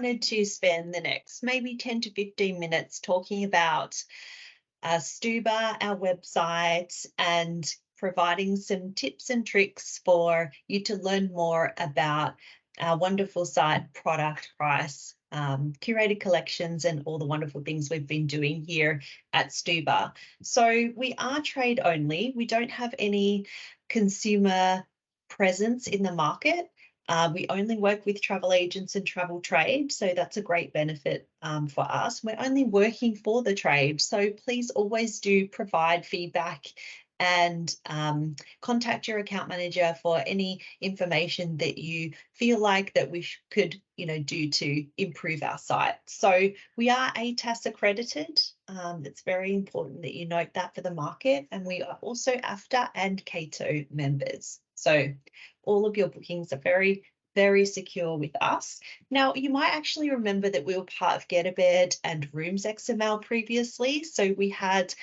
wanted to spend the next maybe 10 to 15 minutes talking about Stuba, our website, and providing some tips and tricks for you to learn more about our wonderful site, product, price, curated collections, and all the wonderful things we've been doing here at Stuba. So we are trade only. We don't have any consumer presence in the market. We only work with travel agents and travel trade, so that's a great benefit for us. We're only working for the trade, so please always do provide feedback and contact your account manager for any information that you feel like that we could, do to improve our site. So we are ATAS accredited. It's very important that you note that for the market, and we are also AFTA and Cato members. So all of your bookings are very, very secure with us. Now, you might actually remember that we were part of Get a Bed and Rooms XML previously. So we had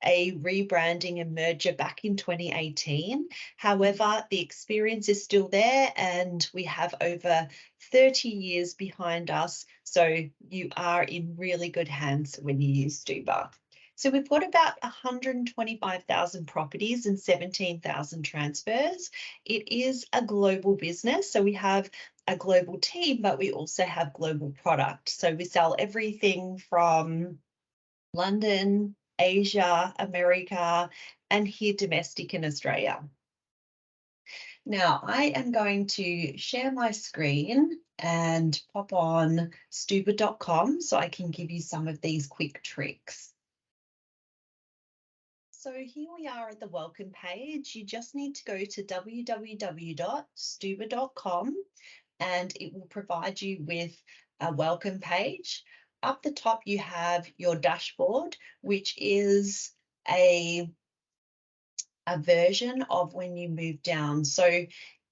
a rebranding and merger back in 2018. However, the experience is still there, and we have over 30 years behind us. So you are in really good hands when you use Stuba. So we've got about 125,000 properties and 17,000 transfers. It is a global business, so we have a global team, but we also have global product. So we sell everything from London, Asia, America, and here domestic in Australia. Now, I am going to share my screen and pop on stuba.com so I can give you some of these quick tricks. So here we are at the welcome page. You just need to go to www.stuba.com and it will provide you with a welcome page. Up the top, you have your dashboard, which is a version of when you move down. So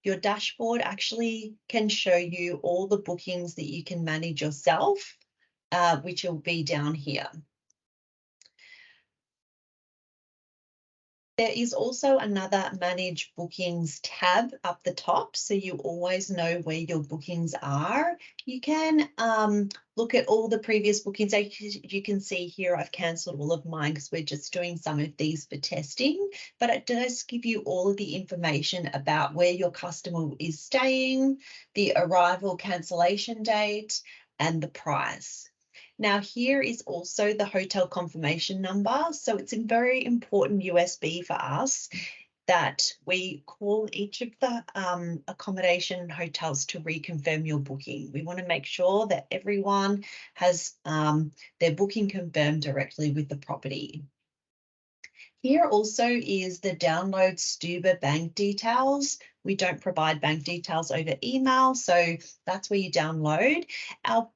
your dashboard actually can show you all the bookings that you can manage yourself, which will be down here. There is also another Manage Bookings tab up the top, so you always know where your bookings are. You can look at all the previous bookings. As you can see here, I've cancelled all of mine because we're just doing some of these for testing, but it does give you all of the information about where your customer is staying, the arrival cancellation date, and the price. Now, here is also the hotel confirmation number. So it's a very important USB for us that we call each of the accommodation hotels to reconfirm your booking. We want to make sure that everyone has their booking confirmed directly with the property. Here also is the download Stuba bank details. We don't provide bank details over email, so that's where you download. Our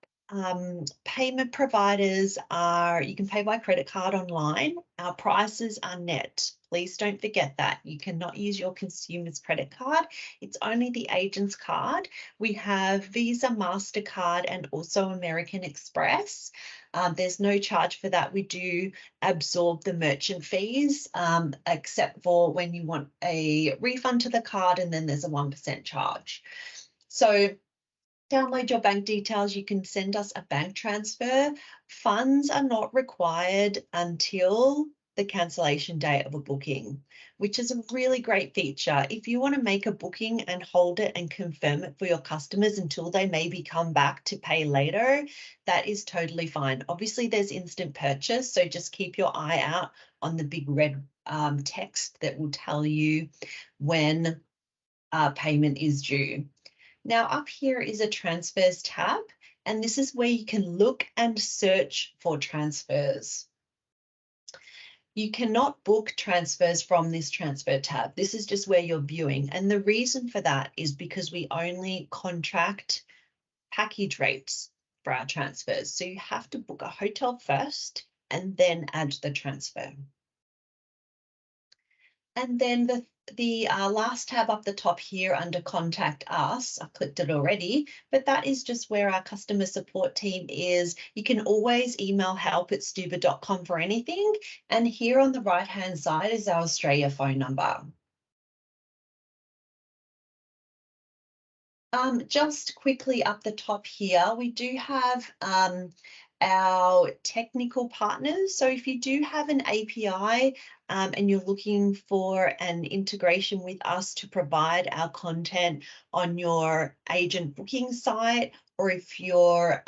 payment providers are, you can pay by credit card online. Our prices are net. Please don't forget that. You cannot use your consumer's credit card. It's only the agent's card. We have Visa, MasterCard, and also American Express. There's no charge for that. We do absorb the merchant fees, except for when you want a refund to the card, and then there's a 1% charge. So download your bank details. You can send us a bank transfer. Funds are not required until the cancellation date of a booking, which is a really great feature. If you want to make a booking and hold it and confirm it for your customers until they maybe come back to pay later, that is totally fine. Obviously, there's instant purchase, so just keep your eye out on the big red text that will tell you when payment is due. Now up here is a transfers tab, and this is where you can look and search for transfers. You cannot book transfers from this transfer tab. This is just where you're viewing. And the reason for that is because we only contract package rates for our transfers. So you have to book a hotel first and then add the transfer. And then the last tab up the top here under Contact Us, I've clicked it already, but that is just where our customer support team is. You can always email help@stuba.com for anything. And here on the right-hand side is our Australia phone number. Just quickly up the top here, we do have our technical partners. So if you do have an API and you're looking for an integration with us to provide our content on your agent booking site, or if you're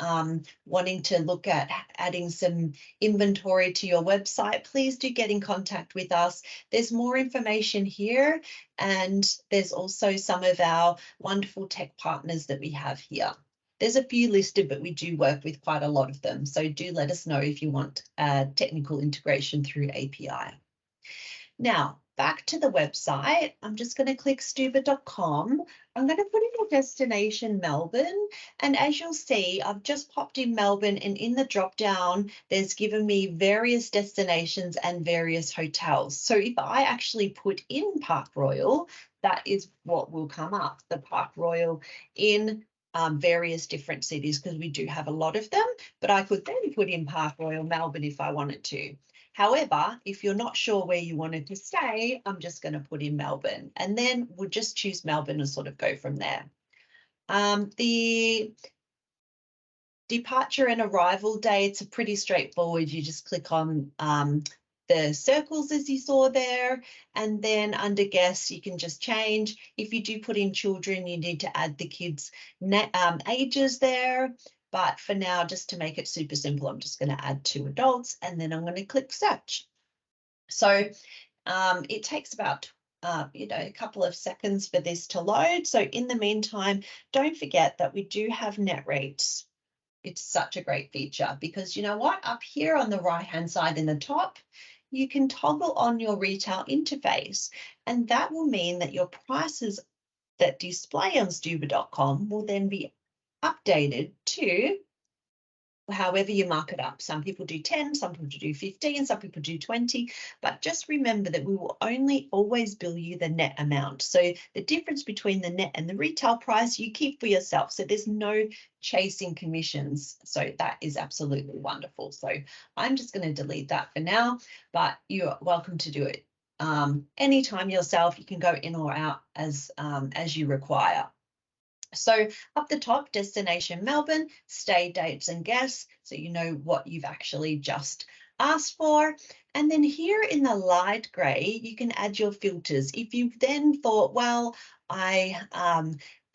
wanting to look at adding some inventory to your website, please do get in contact with us. There's more information here, and there's also some of our wonderful tech partners that we have here. There's a few listed, but we do work with quite a lot of them. So do let us know if you want technical integration through API. Now, back to the website, I'm just going to click stuba.com. I'm going to put in your destination, Melbourne. And as you'll see, I've just popped in Melbourne, and in the drop down, there's given me various destinations and various hotels. So if I actually put in Park Royal, that is what will come up, the Park Royal in various different cities, because we do have a lot of them, but I could then put in Park Royal Melbourne if I wanted to. However, if you're not sure where you wanted to stay, I'm just going to put in Melbourne, and then we'll just choose Melbourne and sort of go from there. The departure and arrival dates are pretty straightforward. You just click on the circles as you saw there, and then under guests, you can just change. If you do put in children, you need to add the kids' ages there. But for now, just to make it super simple, I'm just going to add 2 adults, and then I'm going to click search. So it takes about a couple of seconds for this to load. So in the meantime, don't forget that we do have net rates. It's such a great feature, because you know what? Up here on the right-hand side in the top, you can toggle on your retail interface, and that will mean that your prices that display on stuba.com will then be updated to however you mark it up. Some people do 10, some people do 15, some people do 20, but just remember that we will only always bill you the net amount. So the difference between the net and the retail price you keep for yourself. So there's no chasing commissions. So that is absolutely wonderful. So I'm just going to delete that for now, but you're welcome to do it anytime yourself. You can go in or out as you require. So up the top, destination Melbourne, stay dates and guests, so you know what you've actually just asked for. And then here in the light grey, you can add your filters. If you've then thought, well, I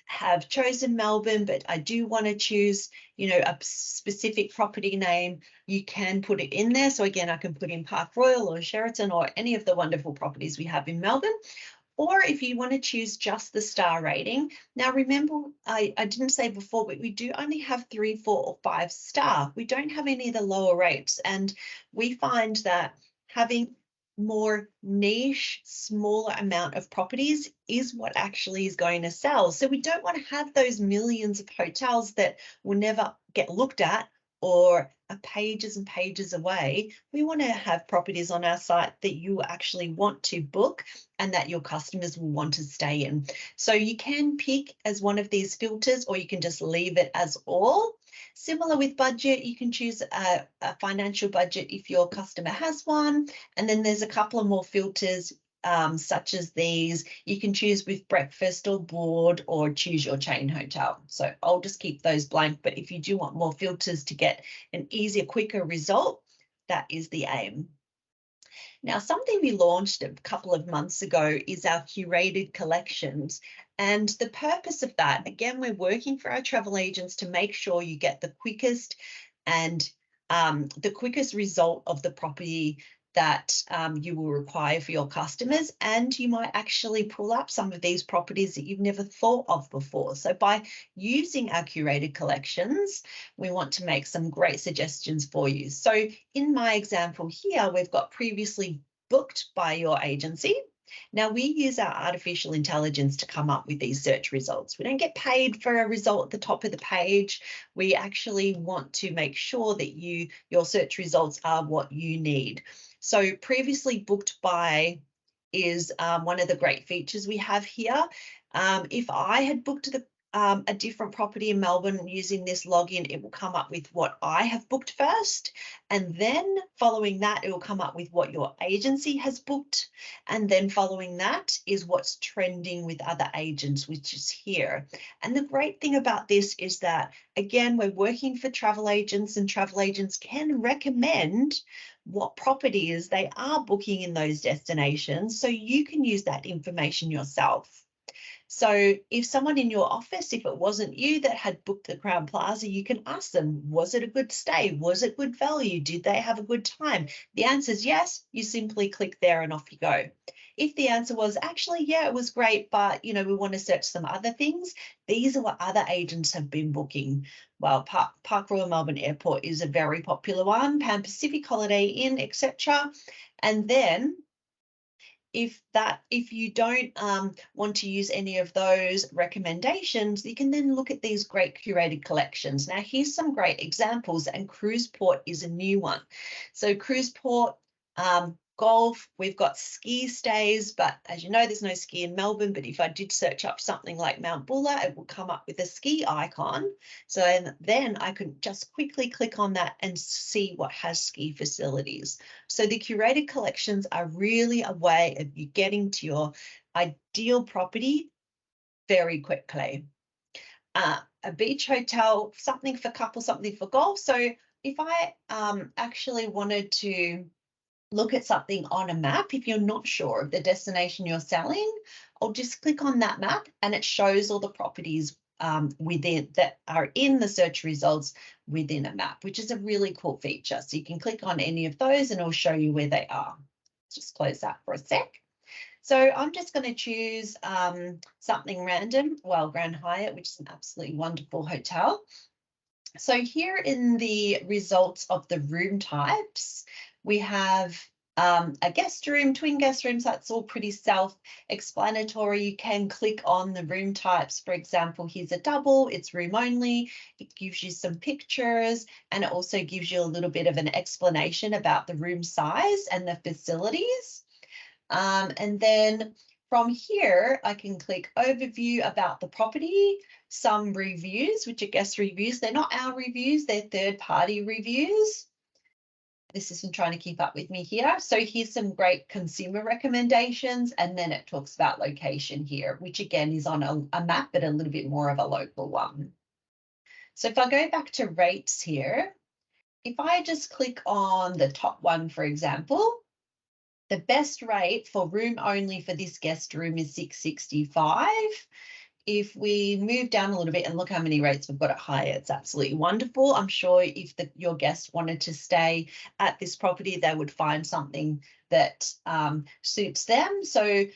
have chosen Melbourne, but I do want to choose, a specific property name, you can put it in there. So again, I can put in Park Royal or Sheraton or any of the wonderful properties we have in Melbourne. Or if you want to choose just the star rating. Now, remember, I didn't say before, but we do only have 3, 4, or 5 star. We don't have any of the lower rates. And we find that having more niche, smaller amount of properties is what actually is going to sell. So we don't want to have those millions of hotels that will never get looked at or are pages and pages away. We want to have properties on our site that you actually want to book and that your customers will want to stay in. So you can pick as one of these filters, or you can just leave it as all. Similar with budget, you can choose a financial budget if your customer has one. And then there's a couple of more filters such as these. You can choose with breakfast or board, or choose your chain hotel. So I'll just keep those blank, but if you do want more filters to get an easier, quicker result, that is the aim. Now, something we launched a couple of months ago is our curated collections. And the purpose of that, again, we're working for our travel agents to make sure you get the quickest result of the property that you will require for your customers, and you might actually pull up some of these properties that you've never thought of before. So by using our curated collections, we want to make some great suggestions for you. So in my example here, we've got previously booked by your agency. Now, we use our artificial intelligence to come up with these search results. We don't get paid for a result at the top of the page. We actually want to make sure that your search results are what you need. So previously booked by is one of the great features we have here. If I had booked a different property in Melbourne using this login, it will come up with what I have booked first. And then following that, it will come up with what your agency has booked. And then following that is what's trending with other agents, which is here. And the great thing about this is that, again, we're working for travel agents, and travel agents can recommend what properties they are booking in those destinations, so you can use that information yourself. So if someone in your office, if it wasn't you that had booked the Crowne Plaza, you can ask them, was it a good stay? Was it good value? Did they have a good time? The answer is yes, you simply click there and off you go. If the answer was actually, yeah, it was great, but we want to search some other things, these are what other agents have been booking. Well, Park Royal Melbourne Airport is a very popular one, Pan Pacific Holiday Inn, etc. And then if you don't want to use any of those recommendations, you can then look at these great curated collections. Now, here's some great examples, and Cruiseport is a new one. So Cruiseport, golf, we've got ski stays, but as you know, there's no ski in Melbourne. But if I did search up something like Mount Buller, it will come up with a ski icon. So then I could just quickly click on that and see what has ski facilities. So the curated collections are really a way of you getting to your ideal property very quickly. A beach hotel, something for couples, something for golf. So if I actually wanted to look at something on a map, if you're not sure of the destination you're selling, I'll just click on that map and it shows all the properties within that are in the search results within a map, which is a really cool feature. So you can click on any of those and it'll show you where they are. Just close that for a sec. So I'm just going to choose something random, well, Grand Hyatt, which is an absolutely wonderful hotel. So here in the results of the room types, we have a guest room, twin guest rooms. That's all pretty self-explanatory. You can click on the room types. For example, here's a double, it's room only. It gives you some pictures, and it also gives you a little bit of an explanation about the room size and the facilities. And then from here, I can click overview about the property, some reviews, which are guest reviews. They're not our reviews, they're third-party reviews. This isn't trying to keep up with me here. So here's some great consumer recommendations, and then it talks about location here, which again is on a map, but a little bit more of a local one. So if I go back to rates here, if I just click on the top one, for example, the best rate for room only for this guest room is $665. If we move down a little bit and look how many rates we've got at Hyatt, it's absolutely wonderful. I'm sure if your guest wanted to stay at this property, they would find something that suits them. So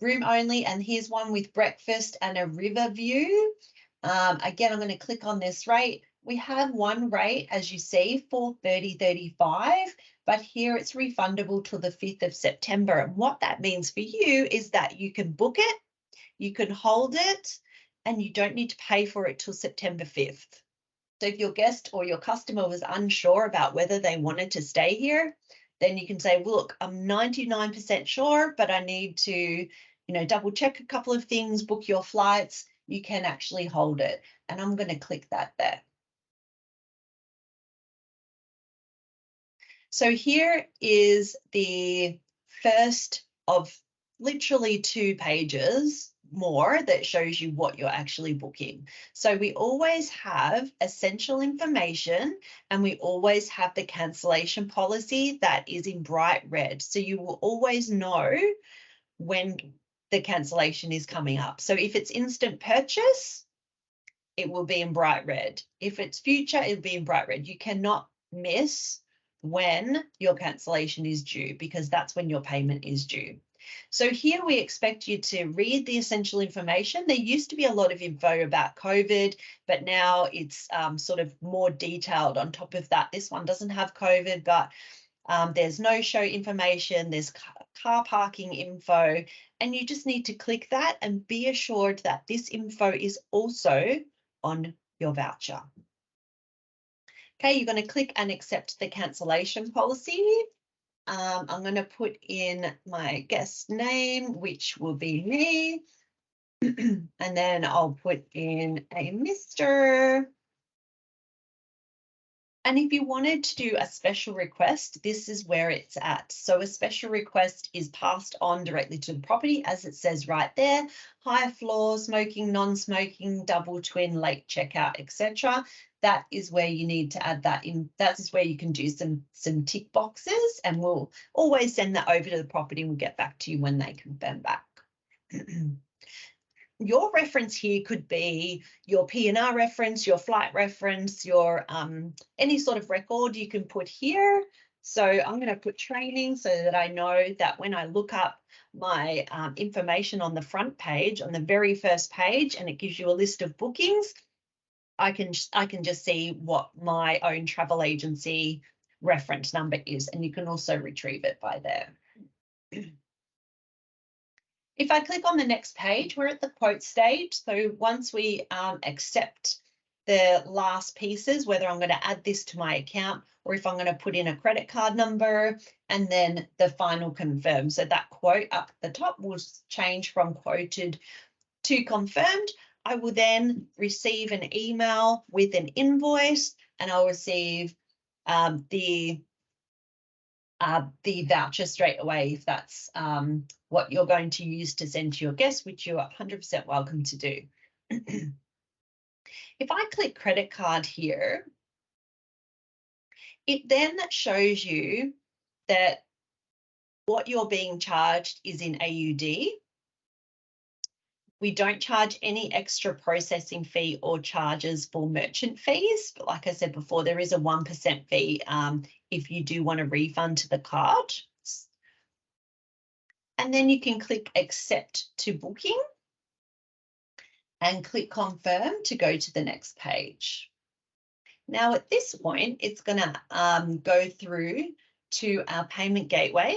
room only, and here's one with breakfast and a river view. Again, I'm going to click on this rate. We have one rate, as you see, for $30.35, but here it's refundable till the 5th of September. And what that means for you is that you can book it, you can hold it, and you don't need to pay for it till September 5th. So if your guest or your customer was unsure about whether they wanted to stay here, then you can say, well, look, I'm 99% sure, but I need to, double check a couple of things, book your flights. You can actually hold it. And I'm going to click that there. So here is the first of literally 2 pages more that shows you what you're actually booking. So we always have essential information, and we always have the cancellation policy that is in bright red. So you will always know when the cancellation is coming up. So if it's instant purchase, it will be in bright red. If it's future, it'll be in bright red. You cannot miss when your cancellation is due, because that's when your payment is due. So here we expect you to read the essential information. There used to be a lot of info about COVID, but now it's sort of more detailed on top of that. This one doesn't have COVID, but there's no-show information, there's car parking info, and you just need to click that and be assured that this info is also on your voucher. Okay, you're going to click and accept the cancellation policy. I'm going to put in my guest name, which will be me. And then I'll put in a Mr. And if you wanted to do a special request, this is where it's at. So a special request is passed on directly to the property, as it says right there: higher floor, smoking, non-smoking, double twin, late checkout, etc. That is where you need to add that in. That is where you can do some tick boxes, and we'll always send that over to the property and we'll get back to you when they confirm back. Your reference here could be your P&R reference, your flight reference, your any sort of record you can put here. So I'm going to put training so that I know that when I look up my information on the front page, on the very first page, and it gives you a list of bookings, I can just see what my own travel agency reference number is, and you can also retrieve it by there. If I click on the next page, we're at the quote stage. So once we accept the last pieces, whether I'm going to add this to my account or if I'm going to put in a credit card number, and then the final confirm. So that quote up the top will change from quoted to confirmed. I will then receive an email with an invoice, and I'll receive the voucher straight away if that's what you're going to use to send to your guests, which you're 100% welcome to do. If I click credit card here, it then shows you that what you're being charged is in AUD. We don't charge any extra processing fee or charges for merchant fees. But like I said before, there is a 1% fee if you do want a refund to the card. And then you can click accept to booking and click confirm to go to the next page. Now at this point, it's going to go through to our payment gateway,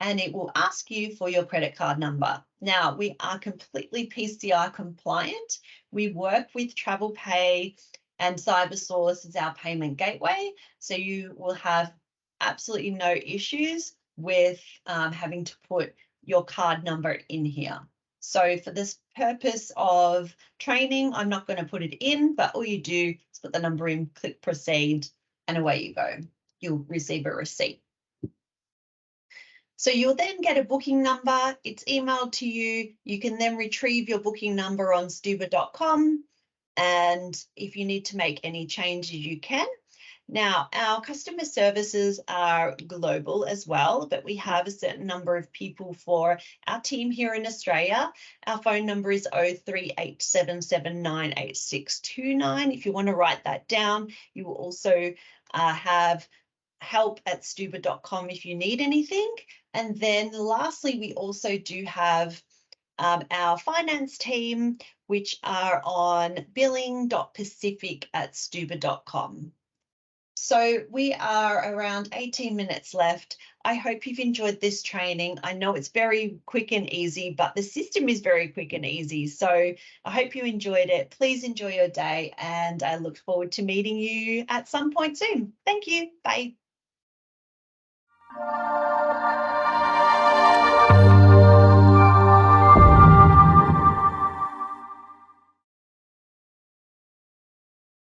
and it will ask you for your credit card number. Now, we are completely PCR compliant. We work with TravelPay and CyberSource as our payment gateway, so you will have absolutely no issues with having to put your card number in here. So for this purpose of training, I'm not going to put it in, but all you do is put the number in, click proceed, and away you go. You'll receive a receipt. So you'll then get a booking number. It's emailed to you. You can then retrieve your booking number on stuba.com. And if you need to make any changes, you can. Now, our customer services are global as well, but we have a certain number of people for our team here in Australia. Our phone number is 0387798629. If you want to write that down, you will also have help@stuba.com if you need anything. And then lastly, we also do have our finance team, which are on billing.pacific@stuba.com. So we are around 18 minutes left. I hope you've enjoyed this training. I know it's very quick and easy, but the system is very quick and easy. So I hope you enjoyed it. Please enjoy your day, and I look forward to meeting you at some point soon. Thank you. Bye.